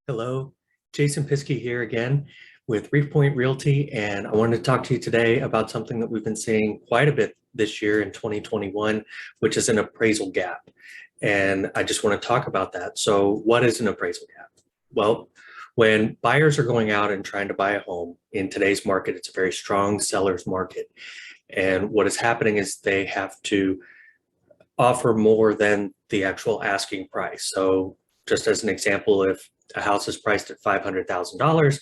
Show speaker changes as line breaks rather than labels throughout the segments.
Hello, Jason Piskey here again with Reef Point Realty, and I wanted to talk to you today about something that we've been seeing quite a bit this year in 2021, which is an appraisal gap. And I just want to talk about that. So what is an appraisal gap? Well, when buyers are going out and trying to buy a home in today's market, it's a very strong seller's market. And what is happening is they have to offer more than the actual asking price. So just as an example, if a house is priced at $500,000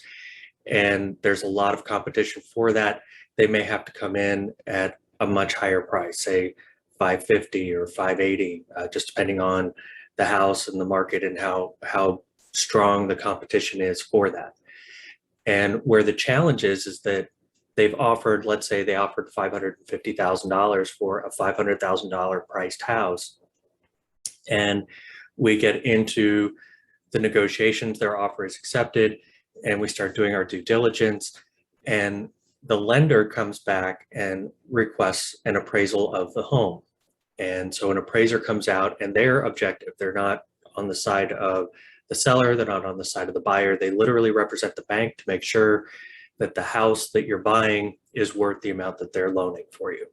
and there's a lot of competition for that, they may have to come in at a much higher price, say 550 or 580, just depending on the house and the market and how strong the competition is for that. And where the challenge is that they've offered, let's say they offered $550,000 for a $500,000 priced house. And we get into the negotiations, their offer is accepted, and we start doing our due diligence. And the lender comes back and requests an appraisal of the home. And so an appraiser comes out and they're objective. They're not on the side of the seller, they're not on the side of the buyer. They literally represent the bank to make sure that the house that you're buying is worth the amount that they're loaning for you.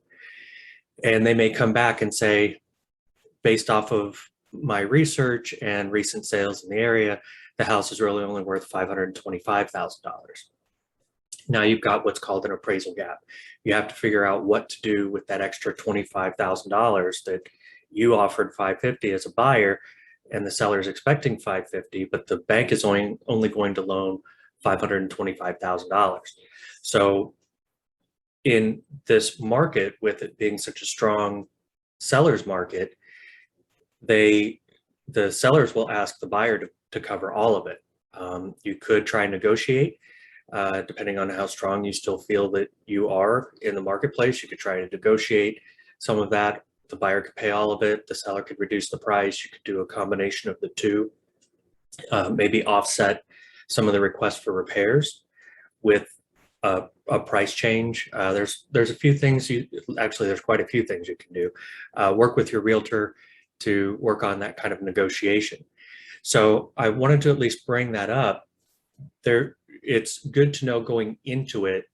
And they may come back and say, based off of my research and recent sales in the area, the house is really only worth $525,000. Now you've got what's called an appraisal gap. You have to figure out what to do with that extra $25,000 that you offered $550 as a buyer, and the seller is expecting $550, but the bank is only going to loan $525,000. So in this market, with it being such a strong seller's market, the sellers will ask the buyer to cover all of it. You could try and negotiate, depending on how strong you still feel that you are in the marketplace. You could try to negotiate some of that. The buyer could pay all of it. The seller could reduce the price. You could do a combination of the two, maybe offset some of the requests for repairs with a price change. There's a few things there's quite a few things you can do. Work with your realtor to work on that kind of negotiation. So I wanted to at least bring that up. It's good to know going into it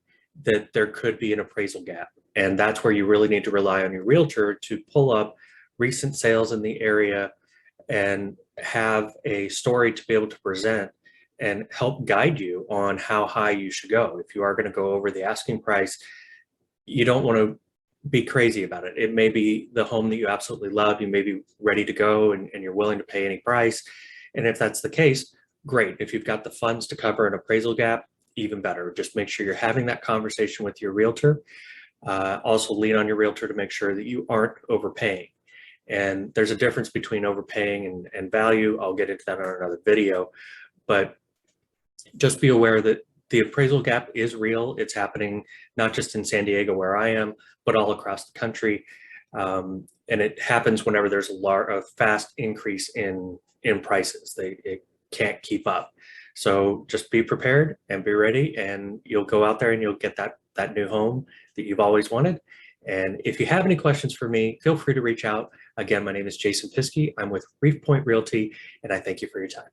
that there could be an appraisal gap. And that's where you really need to rely on your realtor to pull up recent sales in the area and have a story to be able to present and help guide you on how high you should go. If you are going to go over the asking price, you don't want to be crazy about it. It may be the home that you absolutely love. You may be ready to go and you're willing to pay any price. And if that's the case, great. If you've got the funds to cover an appraisal gap, even better. Just make sure you're having that conversation with your realtor. Also lean on your realtor to make sure that you aren't overpaying. And there's a difference between overpaying and value. I'll get into that on another video, but just be aware that the appraisal gap is real. It's happening not just in San Diego where I am, but all across the country. And it happens whenever there's a fast increase in prices. It can't keep up. So just be prepared and be ready, and you'll go out there and you'll get that new home that you've always wanted. And if you have any questions for me, feel free to reach out. Again, my name is Jason Piskey. I'm with Reef Point Realty, and I thank you for your time.